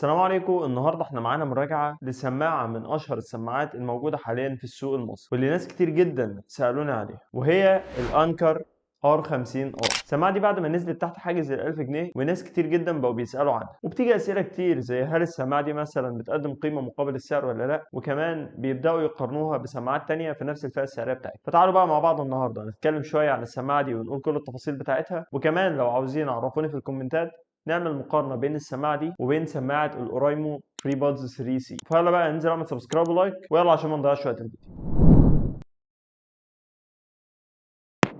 السلام عليكم. النهارده احنا معانا مراجعه لسماعه من اشهر السماعات الموجوده حاليا في السوق المصري، واللي ناس كتير جدا سالوني عليها، وهي الانكر R50R. السماعه دي بعد ما نزلت تحت حاجز ال 1000 جنيه وناس كتير جدا بقوا بيسالوا عنها، وبتيجي اسئله كتير زي هل السماعه دي مثلا بتقدم قيمه مقابل السعر ولا لا، وكمان بيبداوا يقارنوها بسماعات تانية في نفس الفئه السعريه بتاعتها. فتعالوا بقى مع بعض النهارده نتكلم شويه عن السماعه دي ونقول كل التفاصيل بتاعتها، وكمان لو عاوزين عرفوني في الكومنتات نعمل مقارنه بين السماعه دي وبين سماعه الاورايمو فري بادز 3 سي. فيلا بقى انزل اعمل سبسكرايب ولايك ويلا عشان ما نضيعش وقت الفيديو.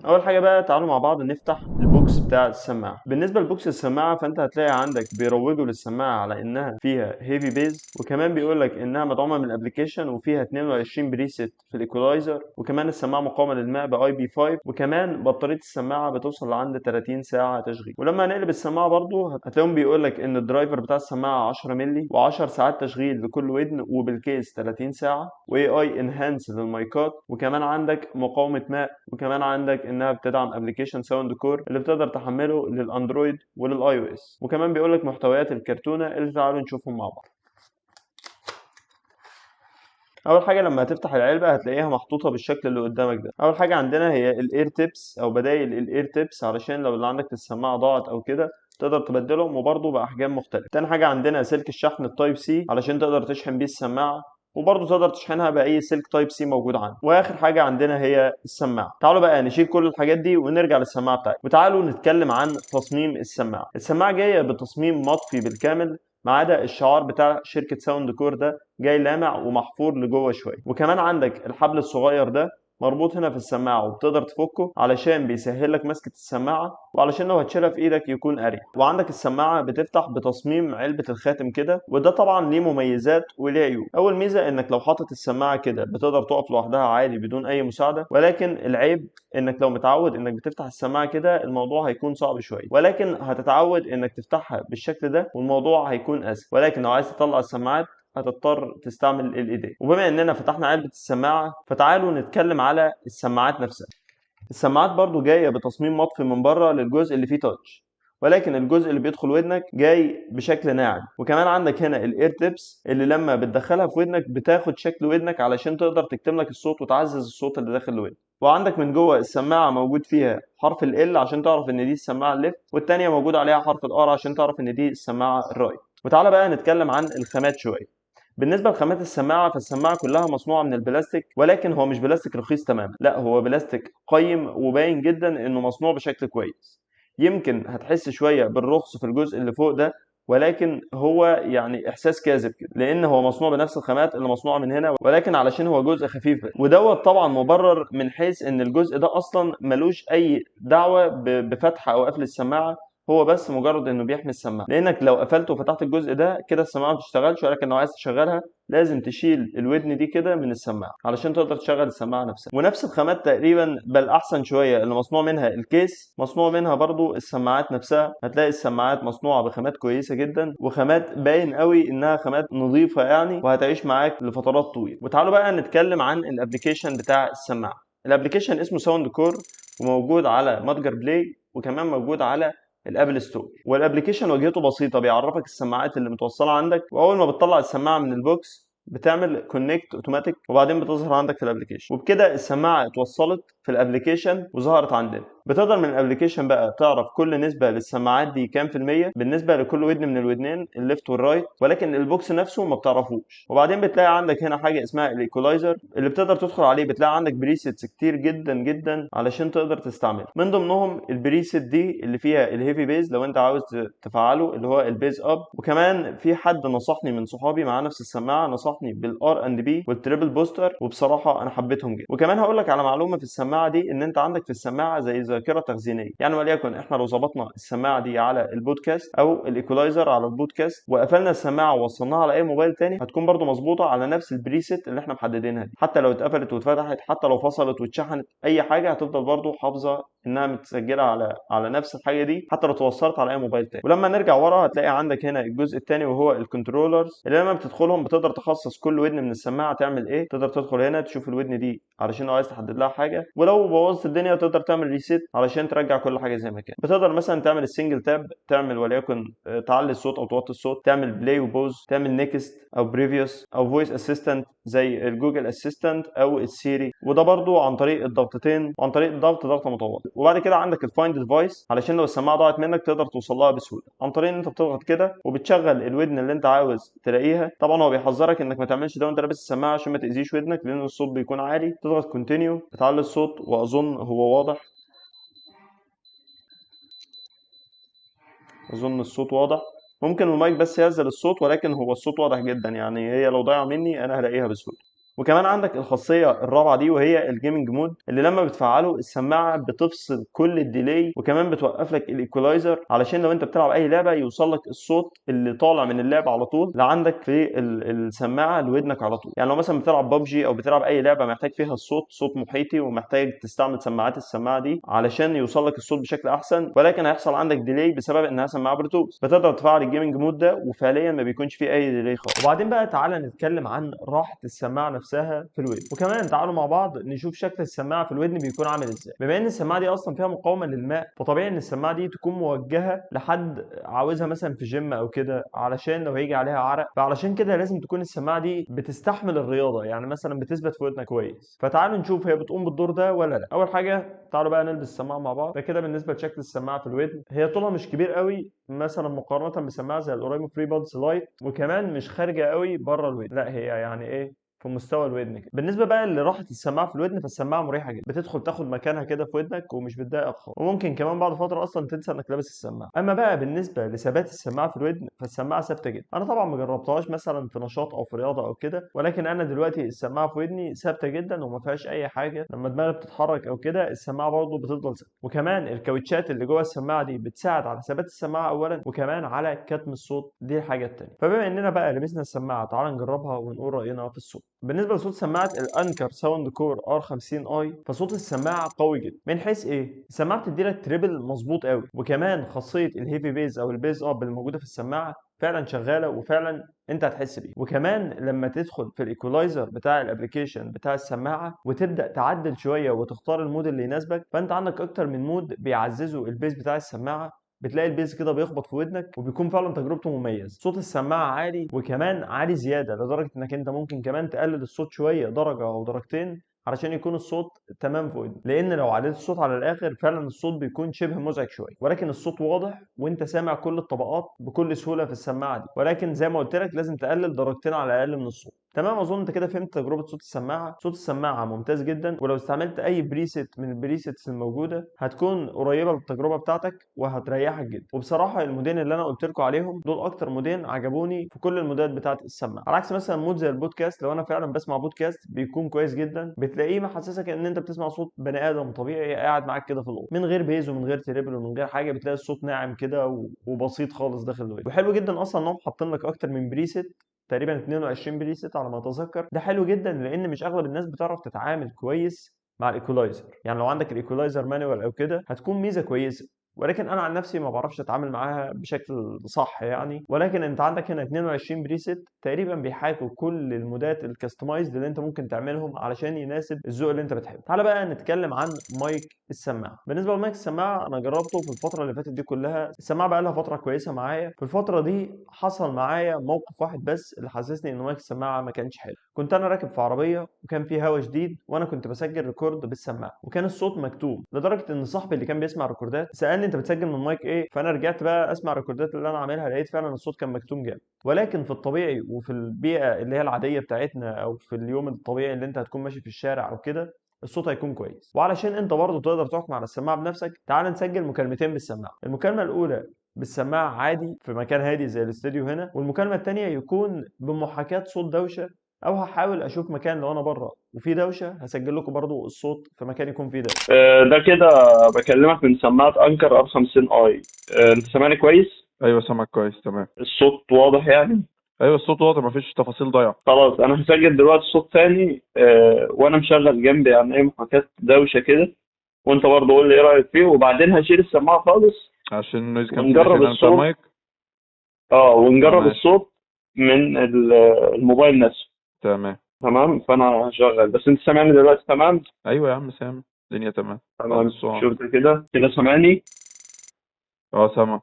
اول حاجه بقى تعالوا مع بعض نفتح البوكس بتاع السماعه. بالنسبه لبوكس السماعه فانت هتلاقي عندك بيروجوا للسماعه على انها فيها هيفي بيز، وكمان بيقول لك انها مدعومه من الابلكيشن وفيها 22 بريسيت في الايكولايزر، وكمان السماعه مقاومه للماء باي بي 5، وكمان بطاريه السماعه بتوصل لعند 30 ساعه تشغيل. ولما هنقلب السماعه برضو هتلاقيهم بيقول لك ان الدرايفر بتاع السماعه 10 مللي و10 ساعات تشغيل لكل ودن، وبالكيس 30 ساعه، واي اي انهانس للمايكات، وكمان عندك مقاومه ماء، وكمان عندك انها بتدعم ابلكيشن ساوند كور اللي بتقدر تحمله للاندرويد وللاي او اس، وكمان بيقول لك محتويات الكرتونه اللي تعالوا نشوفهم مع بعض. اول حاجه لما هتفتح العلبه هتلاقيها محطوطه بالشكل اللي قدامك ده. اول حاجه عندنا هي الاير تيبس او بدايل الاير تيبس، علشان لو اللي عندك في السماعه ضاعت او كده تقدر تبدلهم، وبرضه باحجام مختلفه. تاني حاجه عندنا سلك الشحن التايب سي علشان تقدر تشحن بيه السماعه، وبرضه تقدر تشحنها باي سلك تايب سي موجود عندك. واخر حاجه عندنا هي السماعه. تعالوا بقى نشيل كل الحاجات دي ونرجع للسماعه بتاعتنا، وتعالوا نتكلم عن تصميم السماعه. السماعه جايه بتصميم مطفي بالكامل، ما عدا الشعار بتاع شركه ساوند كور ده جاي لامع ومحفور لجوه شويه. وكمان عندك الحبل الصغير ده مربوط هنا في السماعه وبتقدر تفكه علشان بيسهل لك مسكه السماعه، وعلشان لو هتشيلها في ايدك يكون اريح. وعندك السماعه بتفتح بتصميم علبه الخاتم كده، وده طبعا ليه مميزات وليه عيوب. اول ميزه انك لو حاطط السماعه كده بتقدر تقف لوحدها عادي بدون اي مساعده، ولكن العيب انك لو متعود انك بتفتح السماعه كده الموضوع هيكون صعب شويه، ولكن هتتعود انك تفتحها بالشكل ده والموضوع هيكون اسهل. ولكن لو عايز تطلع السماعات هتضطر تستعمل الايدين. وبما اننا فتحنا علبة السماعة فتعالوا نتكلم على السماعات نفسها. السماعات برضو جاية بتصميم مطفي من بره للجزء اللي فيه تاتش، ولكن الجزء اللي بيدخل ودنك جاي بشكل ناعم. وكمان عندك هنا الاير تيبس اللي لما بتدخلها في ودنك بتاخد شكل ودنك علشان تقدر تكتم لك الصوت وتعزز الصوت اللي داخل الودن. وعندك من جوه السماعة موجود فيها حرف ال عشان تعرف ان دي السماعة الليفت، والتانية موجود عليها حرف الار عشان تعرف ان دي السماعة الرايت. وتعالى بقى نتكلم عن الخامات شوية. بالنسبة لخامات السماعة فالسماعة كلها مصنوعة من البلاستيك، ولكن هو مش بلاستيك رخيص تماما، لا هو بلاستيك قيم وباين جدا انه مصنوع بشكل كويس. يمكن هتحس شوية بالرخص في الجزء اللي فوق ده، ولكن هو يعني احساس كاذب كده، لان هو مصنوع بنفس الخامات اللي مصنوعه من هنا، ولكن علشان هو جزء خفيف ودوت طبعا مبرر من حيث ان الجزء ده اصلا ملوش اي دعوه بفتح او قفل السماعه، هو بس مجرد انه بيحمي السماعه. لانك لو قفلت وفتحت الجزء ده كده السماعه ما بتشتغلش، ولكن لو عايز تشغلها لازم تشيل الودن دي كده من السماعه علشان تقدر تشغل السماعه نفسها. ونفس الخامات تقريبا بل احسن شويه اللي مصنوع منها الكيس، مصنوع منها برضو السماعات نفسها. هتلاقي السماعات مصنوعه بخامات كويسه جدا، وخامات باين قوي انها خامات نظيفه يعني، وهتعيش معاك لفترات طويله. وتعالوا بقى نتكلم عن الابلكيشن بتاع السماعه. الابلكيشن اسمه ساوند كور، وموجود على متجر بلاي، وكمان موجود على الابل ستور. والابلكيشن واجهته بسيطه، بيعرفك السماعات اللي متوصله عندك، واول ما بتطلع السماعه من البوكس بتعمل كونكت اوتوماتيك، وبعدين بتظهر عندك في الابلكيشن. وبكده السماعه اتوصلت في الابلكيشن وظهرت عندنا. بتقدر من الابلكيشن بقى تعرف كل نسبه للسماعات دي كام في الميه بالنسبه لكل ودن من الودنين الليفت والرايت، ولكن البوكس نفسه ما بتعرفوش. وبعدين بتلاقي عندك هنا حاجه اسمها الايكولايزر اللي بتقدر تدخل عليه، بتلاقي عندك بريسيتس كتير جدا جدا علشان تقدر تستعمل. من ضمنهم البريسيت دي اللي فيها الهيفي بيز لو انت عاوز تفعله، اللي هو البيز اب. وكمان في حد نصحني من صحابي مع نفس السماعه، نصحني بالار اند بي والتريبل بوستر، وبصراحه انا حبيتهم جدا. وكمان هقول لك على معلومه في السماعه دي، ان انت عندك في السماعه زي ذاكره تخزينيه. يعني وليكن احنا لو ظبطنا السماعه دي على البودكاست او الايكولايزر على البودكاست وقفلنا السماعه ووصلناها على اي موبايل تاني، هتكون برضو مظبوطه على نفس البريسيت اللي احنا محددينها دي. حتى لو اتقفلت واتفتحت، حتى لو فصلت واتشحنت، اي حاجه هتفضل برضو حافظه انها متسجله على نفس الحاجه دي، حتى لو توصلت على اي موبايل تاني. ولما نرجع ورا هتلاقي عندك هنا الجزء الثاني وهو الكنترولرز، اللي لما بتدخلهم بتقدر تخصص كل ودن من السماعه تعمل ايه. تقدر تدخل هنا تشوف الودن دي علشان لو عايز تحدد لها حاجه، ولو ولو بوظت الدنيا تقدر تعمل ريسيت علشان ترجع كل حاجه زي ما كان. بتقدر مثلا تعمل السنجل تاب، تعمل وليكن تعلي الصوت او توطي الصوت، تعمل بلاي وبوز، تعمل نيكست او بريفيوس او فويس اسيستنت زي الجوجل اسيستنت او السيري، وده برضو عن طريق الضغطتين وعن طريق ضغطه متواضعه. وبعد كده عندك الفايند ديفايس علشان لو السماعه ضاعت منك تقدر توصل لها بسهوله عن طريق ان انت بتضغط كده وبتشغل الودن اللي انت عاوز تلاقيها. طبعا هو بيحذرك انك ما تعملش ده وانت لابس السماعه عشان ما تاذيش ودنك لان الصوت بيكون عالي. تضغط كونتينيو بتعلي الصوت، واظن هو واضح، اظن الصوت واضح. ممكن المايك بس ينزل الصوت، ولكن هو الصوت واضح جدا، يعني هي لو ضايعه مني انا هلاقيها بسهوله. وكمان عندك الخاصيه الرابعه دي وهي الجيمنج مود، اللي لما بتفعله السماعه بتفصل كل الديلي، وكمان بتوقف لك الايكولايزر علشان لو انت بتلعب اي لعبه يوصل لك الصوت اللي طالع من اللعبه على طول لعندك في السماعه لودنك على طول. يعني لو مثلا بتلعب ببجي او بتلعب اي لعبه محتاج فيها الصوت صوت محيطي ومحتاج تستعمل سماعات السماعه دي علشان يوصل لك الصوت بشكل احسن، ولكن هيحصل عندك ديلي بسبب انها سماعه بلوتوث. بتقدر تفعل الجيمنج مود ده وفعليا ما بيكونش فيه اي ديلي خالص. وبعدين بقى تعالى نتكلم عن راحه السماعه نفسها في الودن، وكمان تعالوا مع بعض نشوف شكل السماعه في الودن بيكون عامل ازاي. بما ان السماعه دي اصلا فيها مقاومه للماء، فطبيعي ان السماعه دي تكون موجهه لحد عاوزها مثلا في جيم او كده علشان لو هيجي عليها عرق، فعلشان كده لازم تكون السماعه دي بتستحمل الرياضه، يعني مثلا بتثبت في ودنك كويس. فتعالوا نشوف هي بتقوم بالدور ده ولا لا. اول حاجه تعالوا بقى نلبس السماعه مع بعض. فكده بالنسبه لشكل السماعه في الودن، هي طولها مش كبير قوي مثلا مقارنه بسماعه زي الاورايمو فري بادز لايت، وكمان مش خارجه قوي بره الودن، لا هي يعني ايه في مستوى الودن كده. بالنسبه بقى لراحه السماعه في الودن، فالسماعه مريحه جدا، بتدخل تاخد مكانها كده في ودنك ومش بتضايقك خالص، وممكن كمان بعد فتره اصلا تنسى انك لابس السماعه. اما بقى بالنسبه لثبات السماعه في الودن، فالسماعه ثابته جدا. انا طبعا ما جربتهاش مثلا في نشاط او في رياضه او كده، ولكن انا دلوقتي السماعه في ودني ثابته جدا وما فيهاش اي حاجه. لما دماغي بتتحرك او كده السماعه برضه بتفضل ثابته. وكمان الكاوتشات اللي جوه السماعه دي بتساعد على ثبات السماعه اولا، وكمان على كتم الصوت، دي الحاجه الثانيه. فبما اننا بقى لبسنا السماعه تعال نجربها ونقول راينا في الصوت. بالنسبه لصوت سماعه الانكر ساوند كور ار 50 اي، فصوت السماعه قوي جدا. من حيث ايه؟ السماعه بتدي لك تريبل مظبوط قوي، وكمان خاصيه الهيفي بيز او البيز اب الموجوده في السماعه فعلا شغاله وفعلا انت هتحس بيه. وكمان لما تدخل في الايكولايزر بتاع الابلكيشن بتاع السماعه وتبدا تعدل شويه وتختار المود اللي يناسبك، فانت عندك اكتر من مود بيعززوا البيز بتاع السماعه. بتلاقي البيز كده بيخبط في ودنك وبيكون فعلا تجربته مميز. صوت السماعه عالي، وكمان عالي زياده لدرجه انك انت ممكن كمان تقلل الصوت شويه درجه او درجتين علشان يكون الصوت تمام في ودنك، لان لو عليت الصوت على الاخر فعلا الصوت بيكون شبه مزعج شويه، ولكن الصوت واضح وانت سامع كل الطبقات بكل سهوله في السماعه دي. ولكن زي ما قلت لك لازم تقلل درجتين على الاقل من الصوت. تمام، اظن انت كده فهمت تجربه صوت السماعه. صوت السماعه ممتاز جدا، ولو استعملت اي بريسيت من البريسيتس الموجوده هتكون قريبه للتجربه بتاعتك وهتريحك جدا. وبصراحه المودين اللي انا قلت لكم عليهم دول اكتر مودين عجبوني في كل المودات بتاعه السماعه، على عكس مثلا مود زي البودكاست. لو انا فعلا بسمع بودكاست بيكون كويس جدا، بتلاقيه محسسك ان انت بتسمع صوت بني ادم طبيعي قاعد معاك كده في الاوضه من غير بيز ومن غير تريبل ومن غير حاجه، بتلاقي الصوت ناعم كده وبسيط خالص داخل الودن. وحلو جدا اصلا انهم حاطين لك اكتر من بريسيت، تقريبا 22 بريسيت على ما اتذكر. ده حلو جدا لان مش اغلب الناس بتعرف تتعامل كويس مع الايكولايزر. يعني لو عندك الايكولايزر مانوال او كده هتكون ميزه كويسه، ولكن انا عن نفسي ما بعرفش اتعامل معاها بشكل صح يعني. ولكن انت عندك هنا 22 بريسيت تقريبا بيحاكوا كل المودات الكاستمايزد اللي انت ممكن تعملهم علشان يناسب الذوق اللي انت بتحبه. تعال بقى نتكلم عن مايك السماعه. بالنسبه لمايك السماعه انا جربته في الفتره اللي فاتت دي كلها. السماعه بقى لها فتره كويسه معايا. في الفتره دي حصل معايا موقف واحد بس اللي حسسني ان مايك السماعه ما كانش حلو. كنت انا راكب في عربيه وكان في هوا شديد وانا كنت بسجل ريكورد بالسماعه، وكان الصوت مكتوم لدرجه ان صاحبي اللي كان بيسمع ريكوردات سالني انت بتسجل من مايك ايه؟ فانا رجعت بقى اسمع الريكوردات اللي انا عاملها لقيت فعلا الصوت كان مكتوم جامد. ولكن في الطبيعي وفي البيئه اللي هي العاديه بتاعتنا او في اليوم الطبيعي اللي انت هتكون ماشي في الشارع او كده الصوت هيكون كويس. وعلشان انت برضه تقدر تحكم على السماعه بنفسك تعال نسجل مكالمتين بالسماعه. المكالمه الاولى بالسماعه عادي في مكان هادي زي الاستوديو هنا، والمكالمه الثانيه يكون بمحاكاه صوت دوشه، او هحاول اشوف مكان لو انا بره وفي دوشه هسجل لكم برضو الصوت في مكان يكون فيه دوشه. ده كده بكلمك من سماعة أنكر ار 50 اي. انت سامعني كويس؟ ايوه سامعك كويس تمام. الصوت واضح يعني؟ ايوه الصوت واضح مفيش تفاصيل ضايعه. خلاص انا هسجل دلوقتي صوت تاني وانا مشغل جنبي يعني ايه محاكاة دوشة كده، وانت برضه قول لي ايه رأيك فيه، وبعدين هشيل السماعة خالص عشان النويز ونجرب كانسليشن يعني بتاع الصوت. المايك. ونجرب تمام. الصوت من الموبايل نفسه. تمام. تمام، فانا هشغل بس انت سامعني دلوقتي تمام؟ ايوه يا عم سامع. الدنيا تمام. بعد تمام. الصوت. شفت كده سامعني؟ اه سامع.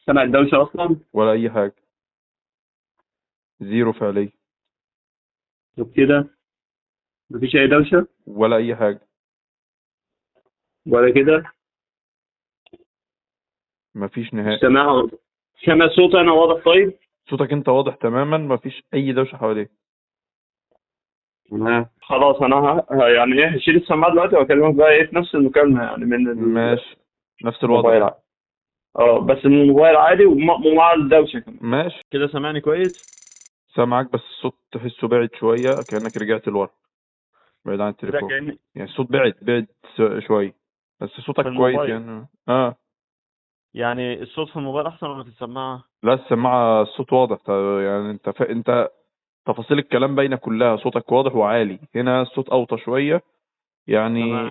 سامع الدوشة أصلا؟ ولا أي حاجة. زيرو فعليا. شوف كده، مفيش أي دوشة ولا أي حاجة. ولا كده. مفيش مش نهائي. سامع صوتي أنا واضح؟ طيب. صوتك أنت واضح تماما، مفيش أي دوشة حواليك. تمام خلاص. أنا يعني إيه، هشيل السماعة دلوقتي وأكلمك بقى إيه في نفس المكالمة، يعني من ماشي. نفس الوضع. الموبايل عادي. أه بس من الموبايل عادي ومع الدوشة كمان. ماشي. كده سامعني كويس؟ سامعك بس الصوت تحسه بعيد شوية، كأنك رجعت لورا، بعيد عن كده التليفون. كأني يعني الصوت بعيد شوية، بس في صوتك كويس الموبايل. يعني. يعني الصوت في الموبايل أحسن ولا في السماعة؟ لا السماعة الصوت واضح، يعني انت تفاصيل الكلام باينة كلها، صوتك واضح وعالي. هنا الصوت أوطى شوية تمام. يعني.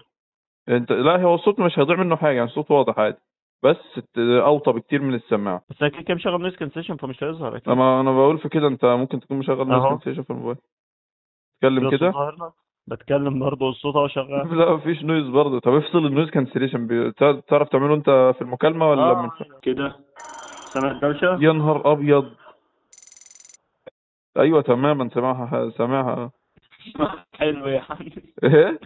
انت لا، هو الصوت مش هيضيع منه حاجة، يعني الصوت واضح عادي، بس أوطى بكتير من السماعة. بس أنا كده مشغل نويز كانسيشن فمش هيظهر أكيد. لما أنا بقول في كده، أنت ممكن تكون مشغل نويز أهو كانسيشن في الموبايل. اتكلم كده الصوت كده. ظاهر لك. بتكلم برضه الصوت أهو شغال. لا مفيش نويز برضه. طب افصل النويز كانسليشن، تعرف تعمله انت في المكالمة ولا من كده سامع الدوشة؟ يا نهار ابيض. ايوه تماما سامعها. حلو يعني. ايه.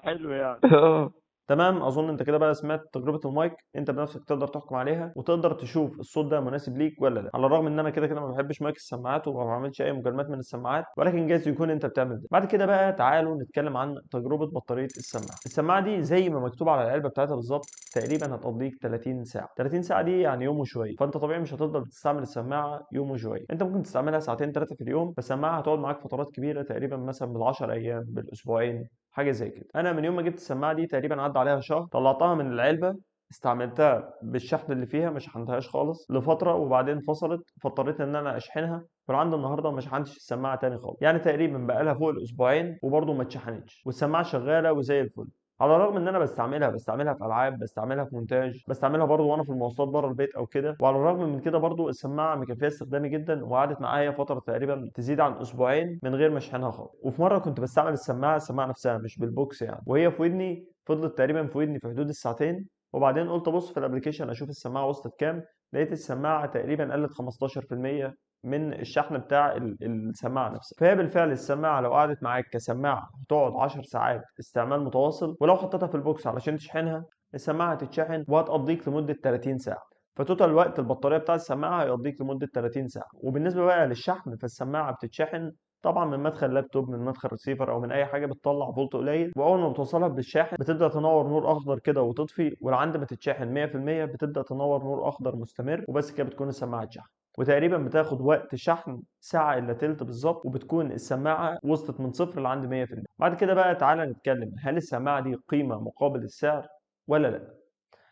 حلو يعني. اه. تمام، اظن انت كده بقى سمعت تجربه المايك، انت بنفسك تقدر تحكم عليها وتقدر تشوف الصوت ده مناسب ليك ولا لا. على الرغم ان انا كده كده ما بحبش مايك السماعات وما بعملش اي مكالمات من السماعات، ولكن جايز يكون انت بتعمل ده. بعد كده بقى تعالوا نتكلم عن تجربه بطاريه السماعه. السماعه دي زي ما مكتوب على العلبه بتاعتها بالظبط، تقريبا هتقضيك 30 ساعه. 30 ساعه دي يعني يوم وشويه، فانت طبيعي مش هتفضل تستعمل السماعه يوم وشويه. انت ممكن تستعملها ساعتين ثلاثه في اليوم، بس السماعه هتقعد معاك فترات كبيره، تقريبا مثلا بال10 ايام، بالاسبوعين، حاجه زي كده. انا من يوم ما جبت السماعه دي تقريبا عدى عليها شهر، طلعتها من العلبه، استعملتها بالشحن اللي فيها، ما شحنتهاش خالص لفتره، وبعدين فصلت، فاضطريت ان انا اشحنها. فعند النهارده ما شحنتش السماعه تاني خالص، يعني تقريبا بقالها فوق الاسبوعين وبرضه ما اتشحنتش، والسماعه شغاله وزي الفل. على الرغم ان انا بستعملها في العاب، بستعملها في مونتاج، بستعملها برضه وانا في المواصلات بره البيت او كده، وعلى الرغم من كده برضه السماعه مكفيه استخدامي جدا، وقعدت معايا فتره تقريبا تزيد عن اسبوعين من غير ما اشحنها خالص. وفي مره كنت بستعمل السماعه نفسها مش بالبوكس يعني، وهي في ودني، فضلت تقريبا في ودني في حدود الساعتين، وبعدين قلت ابص في الابلكيشن اشوف السماعه وصلت كام. لقيت السماعه تقريبا قلت 15% من الشحن بتاع السماعه نفسها. فهي بالفعل السماعه لو قعدت معاك كسماعه هتقعد 10 ساعات استعمال متواصل، ولو حطيتها في البوكس علشان تشحنها السماعه هتتشحن وهتقضيك لمده 30 ساعه. فتوتال وقت البطاريه بتاع السماعه هيقضيك لمده 30 ساعه. وبالنسبه بقى للشحن، فالسماعه بتتشحن طبعا من مدخل لابتوب، من مدخل ريسيفر، او من اي حاجه بتطلع فولت قليل، واول ما بتوصلها بالشاحن بتبدا تنور نور اخضر كده وتطفي، ولعند ما تتشحن 100% بتبدا تنور نور اخضر مستمر، وبس كده بتكون السماعه اتشحن. وتقريبا بتاخد وقت شحن ساعة إلا تلت بالظبط، وبتكون السماعة وصلت من صفر لعند 100%. بعد كده بقى تعالى نتكلم، هل السماعة دي قيمة مقابل السعر ولا لا؟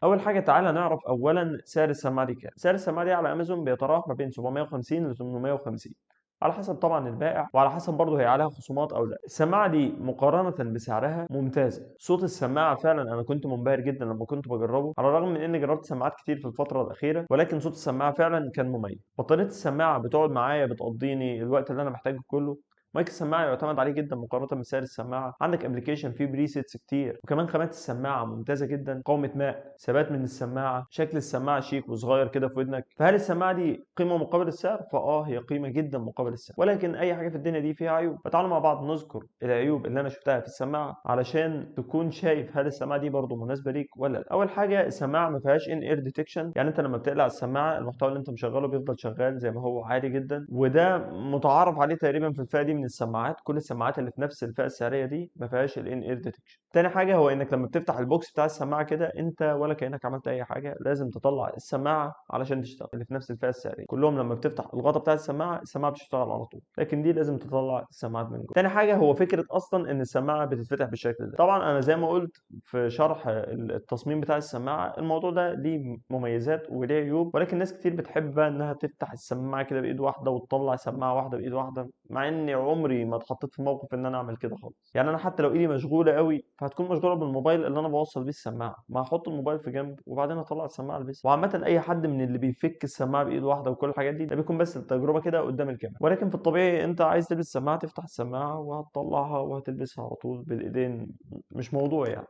أول حاجة تعالى نعرف أولا سعر السماعة دي كام. سعر السماعة دي على أمازون بيتراوح ما بين 750 ل 850، على حسب طبعا البائع، وعلى حسب برضه هي عليها خصومات او لا. السماعه دي مقارنه بسعرها ممتازه. صوت السماعه فعلا انا كنت منبهر جدا لما كنت بجربه، على الرغم من اني جربت سماعات كتير في الفتره الاخيره، ولكن صوت السماعه فعلا كان مميز. بطاريه السماعه بتقعد معايا بتقضيني الوقت اللي انا محتاجه كله. مايك السماعه يعتمد عليه جدا مقارنه بسعر السماعه، عندك ابلكيشن فيه بريسيتس كتير، وكمان خامات السماعه ممتازه جدا، مقاومه ماء، ثبات من السماعه، شكل السماعه شيك وصغير كده في ودنك. فهل السماعه دي قيمه مقابل السعر؟ هي قيمه جدا مقابل السعر، ولكن اي حاجه في الدنيا دي فيها عيوب. فتعالوا مع بعض نذكر العيوب اللي انا شفتها في السماعه علشان تكون شايف هل السماعه دي برضو مناسبه ليك ولا لا. اول حاجه، السماعه ما فيهاش ان اير ديتكشن، يعني انت لما بتقلع السماعه المحتوى اللي انت مشغله بيفضل شغال زي ما هو عادي جدا، وده متعارف عليه تقريبا في الفئه دي من السماعات. كل السماعات اللي في نفس الفئه السعريه دي ما فيهاش الان اير ديتكشن. تاني حاجه هو انك لما بتفتح البوكس بتاع السماعه كده، انت ولا كانك عملت اي حاجه، لازم تطلع السماعه علشان تشتغل. اللي في نفس الفئه السعريه كلهم لما بتفتح الغطا بتاع السماعه بتشتغل على طول، لكن دي لازم تطلع السماعات من جوه. تاني حاجه هو فكره اصلا ان السماعه بتتفتح بالشكل ده. طبعا انا زي ما قلت في شرح التصميم بتاع السماعه، الموضوع ده ليه مميزات وليه عيوب، ولكن ناس كتير بتحب بقى انها تفتح السماعه كده بايد واحده وتطلع سماعه واحده بايد واحده. مع اني عمري ما اتحطيت في موقف ان انا اعمل كده خالص. يعني انا حتى لو ايدي مشغوله قوي فهتكون مشغوله بالموبايل اللي انا بوصل بيه السماعه، ما هحط الموبايل في جنب وبعدين اطلع السماعه البسها. وعامه اي حد من اللي بيفك السماعه بايد واحده وكل الحاجات دي، ده بيكون بس التجربه كده قدام الكاميرا. ولكن في الطبيعي انت عايز تلبس سماعه، تفتح السماعه وهتطلعها وهتلبسها على طول بالايدين، مش موضوع يعني.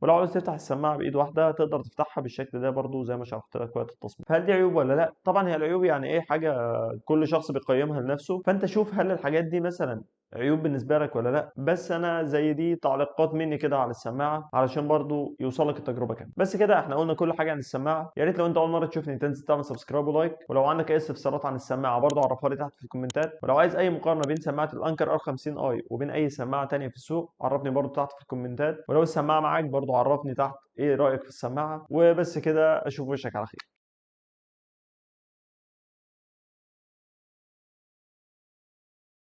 ولو عاوز تفتح السماعة بإيد واحدة تقدر تفتحها بالشكل ده برضو زي ما شرحت لك وقت التصميم. فهل دي عيوب ولا لا؟ طبعا هي العيوب يعني ايه حاجة كل شخص بيقيمها لنفسه، فانت شوف هل الحاجات دي مثلا عيوب بالنسبة لك ولا لا. بس انا زي دي تعليقات مني كده على السماعة علشان برضو يوصلك التجربة كاملة. بس كده احنا قلنا كل حاجة عن السماعة. يا ريت لو انت اول مرة تشوفني تنزل تعمل سبسكرايب ولايك، ولو عندك اي استفسارات عن السماعة برضو عرفها لي تحت في الكومنتات. ولو عايز اي مقارنة بين سماعة الانكر ار 50 اي وبين اي سماعة تانية في السوق عرفني برضو تحت في الكومنتات. ولو السماعة معاك برضو عرفني تحت ايه رأيك في السماعة. وبس كده اشوف وشك على خير.